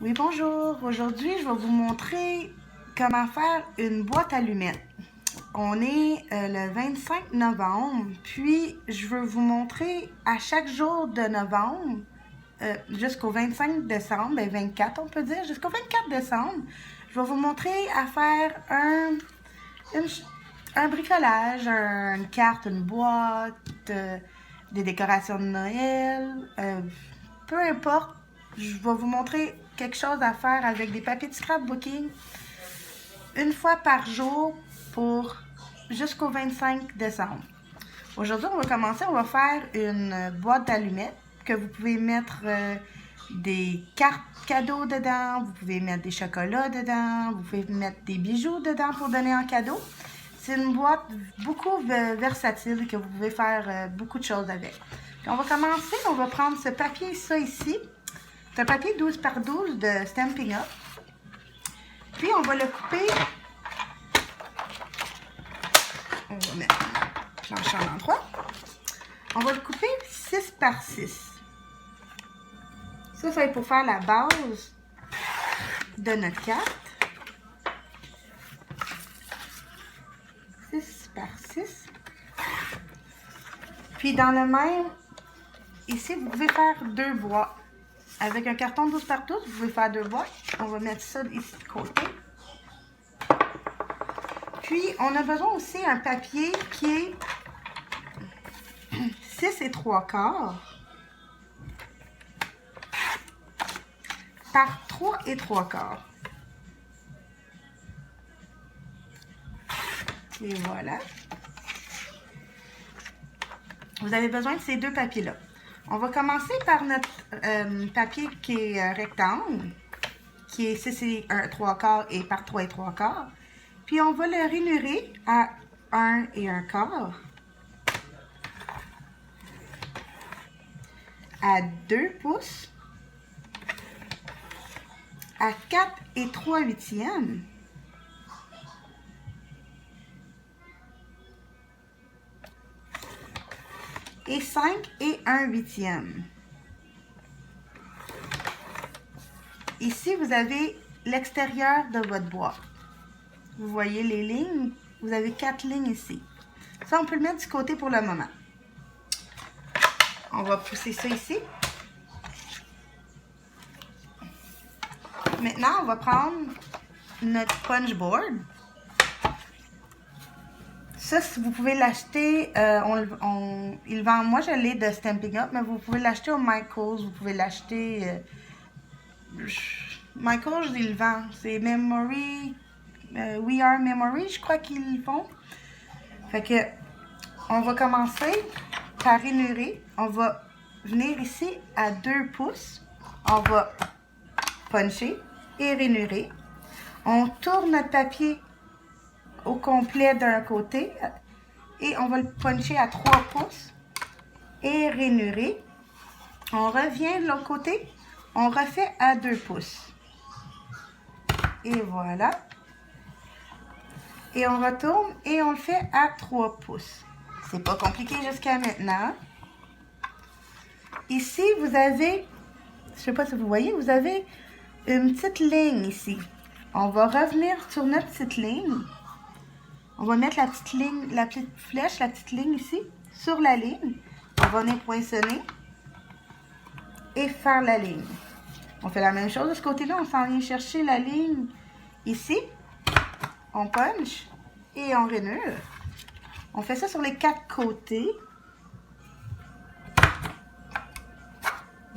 Oui, bonjour. Aujourd'hui, je vais vous montrer comment faire une boîte allumettes. On est le 25 novembre, puis je veux vous montrer à chaque jour de novembre, jusqu'au 25 décembre, 24 on peut dire, jusqu'au 24 décembre, je vais vous montrer à faire un bricolage, une carte, une boîte, des décorations de Noël, peu importe. Je vais vous montrer quelque chose à faire avec des papiers de scrapbooking une fois par jour pour jusqu'au 25 décembre. Aujourd'hui, on va commencer, on va faire une boîte d'allumettes que vous pouvez mettre des cartes cadeaux dedans, vous pouvez mettre des chocolats dedans, vous pouvez mettre des bijoux dedans pour donner en cadeau. C'est une boîte beaucoup versatile que vous pouvez faire beaucoup de choses avec. Puis on va commencer, on va prendre ce papier, ça ici. C'est un papier 12 par 12 de Stampin' Up. Puis on va le couper. On va mettre une planche en endroit. On va le couper 6 par 6. Ça va être pour faire la base de notre carte. 6 par 6. Puis dans le même, ici, vous pouvez faire deux boîtes. Avec un carton 12 par 12, vous pouvez faire deux boîtes. On va mettre ça ici de côté. Puis, on a besoin aussi d'un papier qui est 6 et 3/4 par 3 et 3/4. Et voilà. Vous avez besoin de ces deux papiers-là. On va commencer par notre papier qui est rectangle, qui est 6 et 3/4 et par 3 et 3/4. Puis on va le rainurer à 1 et 1/4, à 2 pouces, à 4 et 3/8, et 5 et 1/8. Ici, vous avez l'extérieur de votre boîte. Vous voyez les lignes? Vous avez 4 lignes ici. Ça, on peut le mettre du côté pour le moment. On va pousser ça ici. Maintenant, on va prendre notre punch board. Ça, vous pouvez l'acheter, il vend, moi je l'ai de Stampin' Up, mais vous pouvez l'acheter au Michaels, vous pouvez l'acheter, Michaels, il le vend, c'est Memory, We Are Memory, je crois qu'ils le font. Fait que, on va commencer par rainurer, on va venir ici à 2 pouces, on va puncher et rainurer. On tourne notre papier au complet d'un côté et on va le puncher à 3 pouces et rainurer. On revient de l'autre côté, on refait à 2 pouces. Et voilà. Et on retourne et on le fait à 3 pouces. C'est pas compliqué jusqu'à maintenant. Ici, vous avez, je sais pas si vous voyez, vous avez une petite ligne ici. On va revenir sur notre petite ligne. On va mettre la petite ligne, la petite flèche, la petite ligne ici, sur la ligne. On va venir poinçonner et faire la ligne. On fait la même chose de ce côté-là. On s'en vient chercher la ligne ici. On punch et on rainure. On fait ça sur les 4 côtés.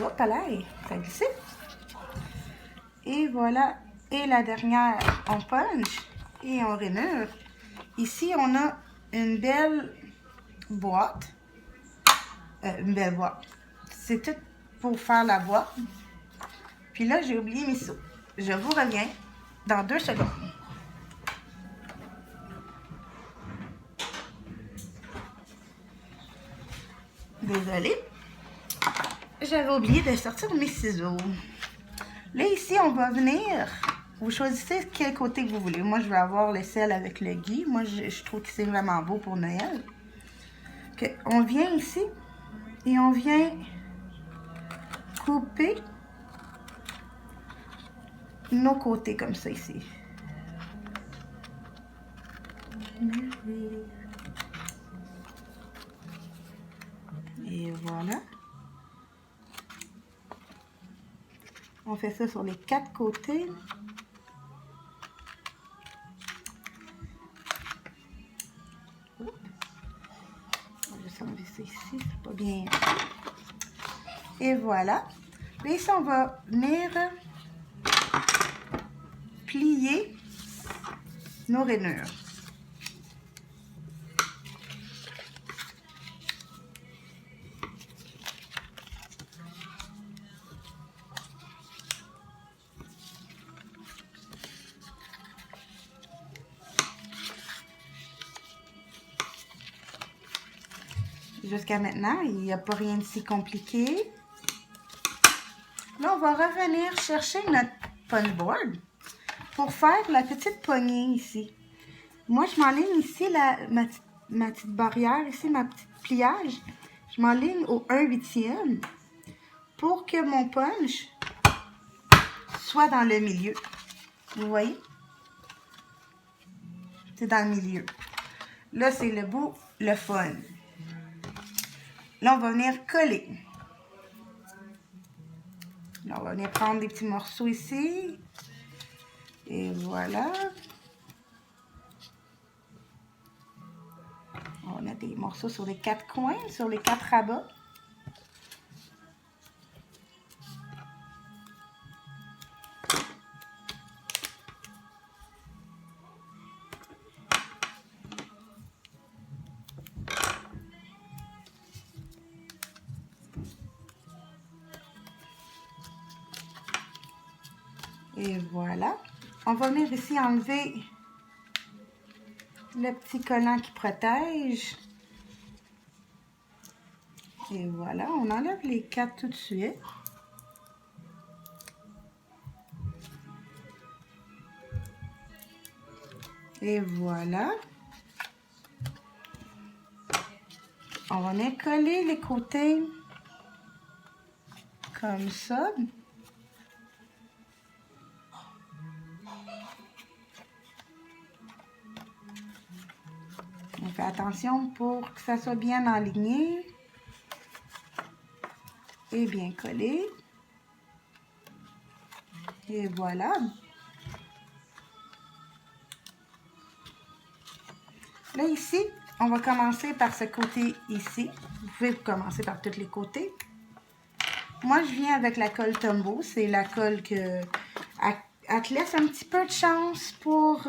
Hop là, ça a glissé. Et voilà. Et la dernière, on punch et on rainure. Ici, on a une belle boîte. Une belle boîte. C'est tout pour faire la boîte. Puis là, j'ai oublié mes seaux. Je vous reviens dans 2 secondes. Désolée. J'avais oublié de sortir mes ciseaux. Là, ici, on va venir. Vous choisissez quel côté que vous voulez. Moi, je vais avoir l'aisselle avec le gui. Moi, je trouve que c'est vraiment beau pour Noël. Okay. On vient ici et on vient couper nos côtés comme ça ici. Et voilà. On fait ça sur les 4 côtés. On va juste enlever ça ici, c'est pas bien. Et voilà. Et ici, on va venir plier nos rainures. Jusqu'à maintenant, il n'y a pas rien de si compliqué. Là, on va revenir chercher notre punchboard pour faire la petite poignée ici. Moi, je m'enligne ici ma petite barrière, ici ma petite pliage. Je m'enligne au 1/8 pour que mon punch soit dans le milieu. Vous voyez? C'est dans le milieu. Là, c'est le bout, le fun. Là, on va venir coller. Là, on va venir prendre des petits morceaux ici. Et voilà. On va mettre des morceaux sur les 4 coins, sur les 4 rabats. Et voilà. On va venir ici enlever le petit collant qui protège. Et voilà, on enlève les 4 tout de suite. Et voilà. On va venir coller les côtés comme ça. On fait attention pour que ça soit bien aligné et bien collé. Et voilà. Là, ici, on va commencer par ce côté ici. Vous pouvez commencer par tous les côtés. Moi, je viens avec la colle Tombow. C'est la colle que elle te laisse un petit peu de chance pour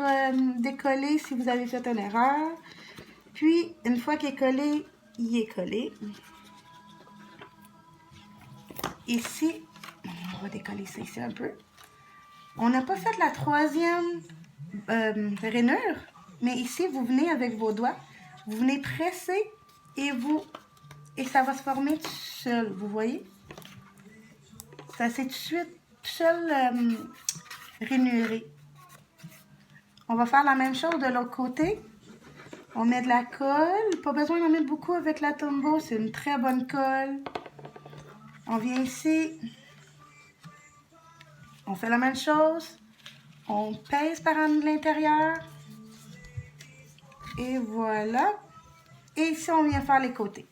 décoller si vous avez fait une erreur. Puis, une fois qu'il est collé, il est collé. Ici, on va décoller ça ici un peu. On n'a pas fait la 3e rainure, mais ici, vous venez avec vos doigts, vous venez presser et ça va se former tout seul, vous voyez? Ça s'est tout de suite tout seul rainuré. On va faire la même chose de l'autre côté. On met de la colle. Pas besoin d'en mettre beaucoup avec la Tombow. C'est une très bonne colle. On vient ici. On fait la même chose. On pèse par l'intérieur. Et voilà. Et ici, on vient faire les côtés.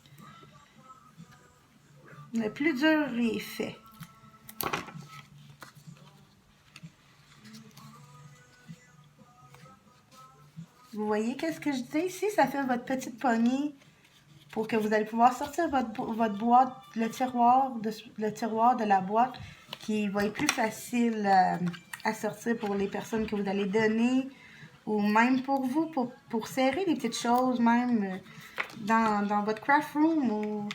Le plus dur est fait. Vous voyez qu'est-ce que je dis ici? Ça fait votre petite poignée pour que vous allez pouvoir sortir votre boîte, le tiroir de la boîte qui va être plus facile à sortir pour les personnes que vous allez donner ou même pour vous, pour serrer des petites choses même dans votre craft room. Ou...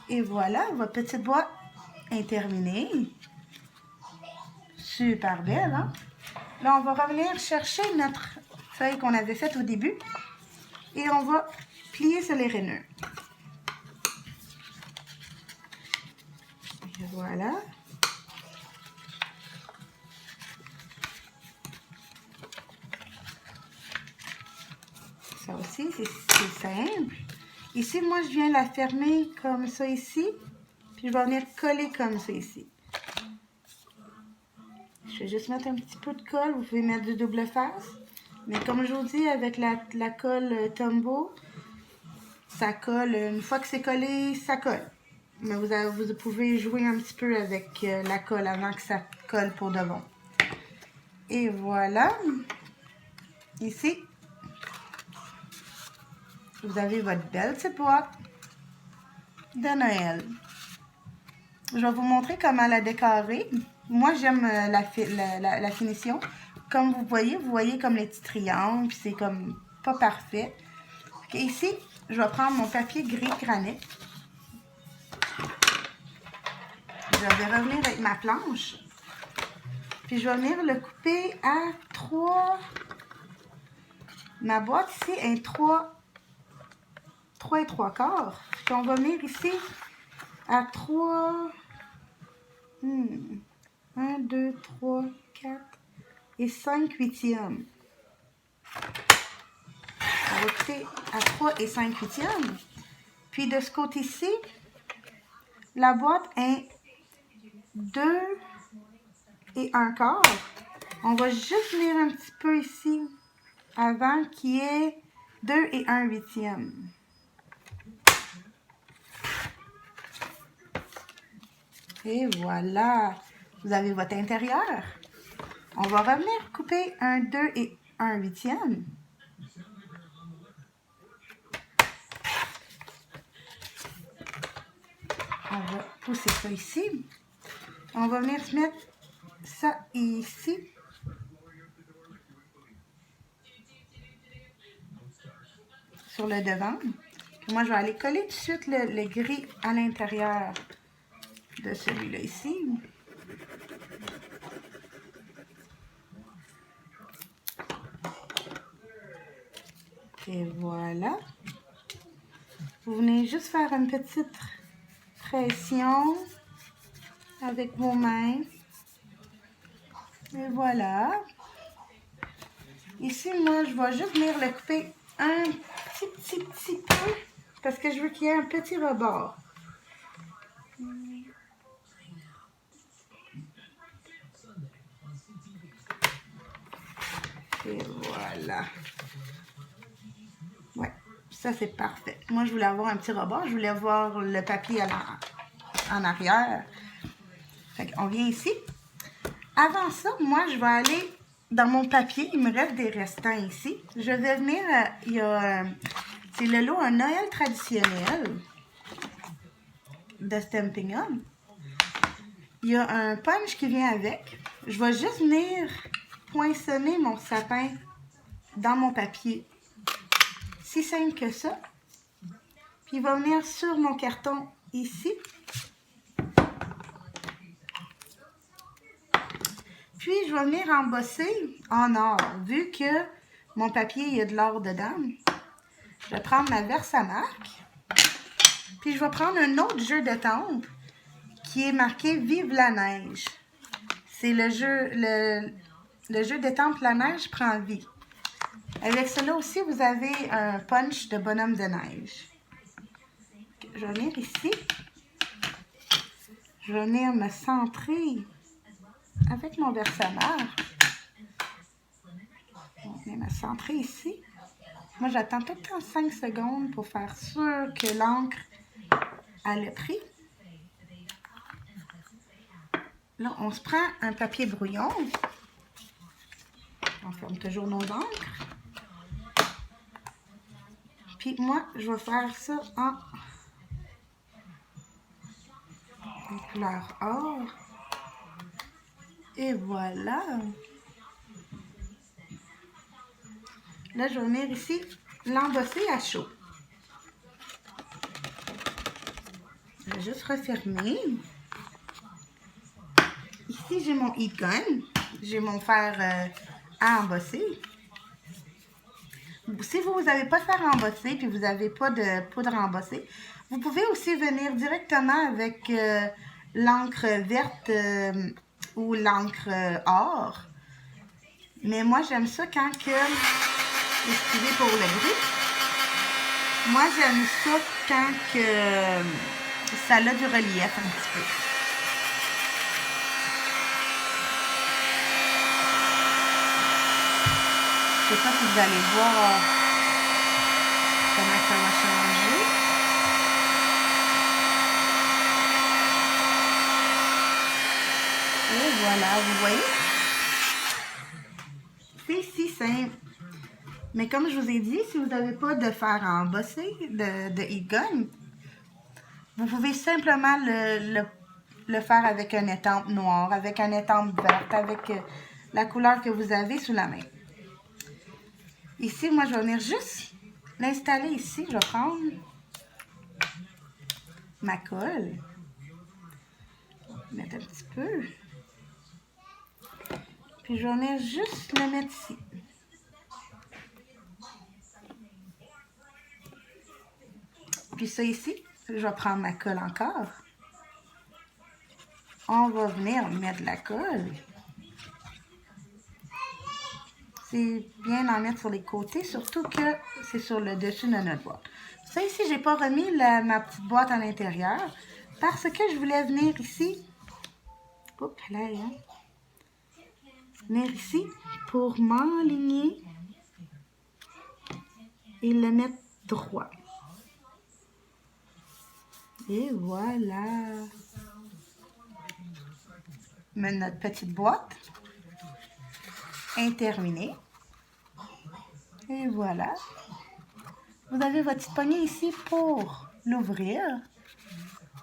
Et voilà, votre petite boîte est terminée. Super belle, hein? Là, on va revenir chercher notre feuille qu'on avait faite au début et on va plier sur les rainures. Et voilà. Ça aussi, c'est simple. Ici, moi, je viens la fermer comme ça ici. Puis je vais venir coller comme ça ici. Je vais juste mettre un petit peu de colle. Vous pouvez mettre du double face. Mais comme je vous dis, avec la colle Tombow, ça colle. Une fois que c'est collé, ça colle. Mais vous pouvez jouer un petit peu avec la colle avant que ça colle pour de bon. Et voilà. Ici, vous avez votre belle petite boîte de Noël. Je vais vous montrer comment la décorer. Moi, j'aime la finition. Comme vous voyez comme les petits triangles, puis c'est comme pas parfait. Okay, ici, je vais prendre mon papier gris granit. Je vais revenir avec ma planche. Puis je vais venir le couper à 3. Ma boîte ici est 3 et 3/4. Puis on va venir ici à 3. 1, 2, 3, 4 et 5/8. On va couper à 3 et 5/8. Puis de ce côté-ci, la boîte est 2 et 1/4. On va juste venir un petit peu ici avant qu'il y ait 2 et 1/8. Et voilà, vous avez votre intérieur. On va revenir couper un 2 et 1/8. On va pousser ça ici. On va venir se mettre ça ici. Sur le devant. Puis moi, je vais aller coller tout de suite le gris à l'intérieur de celui-là ici. Et voilà. Vous venez juste faire une petite pression avec vos mains. Et voilà. Ici, moi, je vais juste venir le couper un petit peu parce que je veux qu'il y ait un petit rebord. Et voilà. Ouais, ça c'est parfait. Moi, je voulais avoir un petit rebord. Je voulais avoir le papier en arrière. Fait qu'on vient ici. Avant ça, moi, je vais aller dans mon papier. Il me reste des restants ici. Je vais venir, c'est le lot Un Noël traditionnel de Stampin' Up. Il y a un punch qui vient avec. Je vais juste venir poinçonner mon sapin dans mon papier. Si simple que ça. Puis il va venir sur mon carton ici. Puis je vais venir embosser en or. Vu que mon papier, il y a de l'or dedans, je vais prendre ma Versamark. Puis je vais prendre un autre jeu de temple qui est marqué Vive la neige. C'est le jeu d'étampe La neige prend vie. Avec cela aussi, vous avez un punch de bonhomme de neige. Je vais venir ici. Je vais venir me centrer avec mon Versamark. Je vais venir me centrer ici. Moi, j'attends tout le temps 5 secondes pour faire sûr que l'encre a le pris. Là, on se prend un papier brouillon. On ferme toujours nos encres. Puis moi, je vais faire ça en couleur or. Et voilà. Là, je vais venir ici l'embosser à chaud. Je vais juste refermer. Ici, j'ai mon heat gun. J'ai mon fer à embosser. Si vous n'avez pas de fer à embosser puis vous n'avez pas de poudre à embosser, vous pouvez aussi venir directement avec l'encre verte ou l'encre or. Mais moi, j'aime ça quand que... Excusez pour le bruit. Moi, j'aime ça quand que Ça a du relief un petit peu. Je sais pas si vous allez voir comment ça va changer. Et voilà, vous voyez? C'est si simple. Mais comme je vous ai dit, si vous n'avez pas de fer à embosser, de heat gun, vous pouvez simplement le faire avec une étampe noire, avec une étampe verte, avec la couleur que vous avez sous la main. Ici, moi, je vais venir juste l'installer ici. Je vais prendre ma colle. Mettre un petit peu. Puis, je vais venir juste le mettre ici. Puis ça ici, je vais prendre ma colle encore. On va venir mettre la colle. C'est bien d'en mettre sur les côtés, surtout que c'est sur le dessus de notre boîte. Ça ici, j'ai pas remis ma petite boîte à l'intérieur parce que je voulais venir ici. Oups, là, hein. Venir ici pour m'enligner et le mettre droit. Et voilà. Mais notre petite boîte est terminée. Et voilà. Vous avez votre petite poignée ici pour l'ouvrir.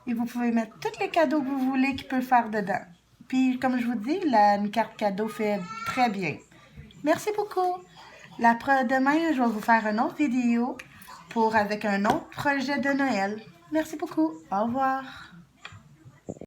Et vous pouvez mettre tous les cadeaux que vous voulez qu'il peut faire dedans. Puis, comme je vous dis, une carte cadeau fait très bien. Merci beaucoup. Demain, je vais vous faire une autre vidéo avec un autre projet de Noël. Merci beaucoup. Au revoir.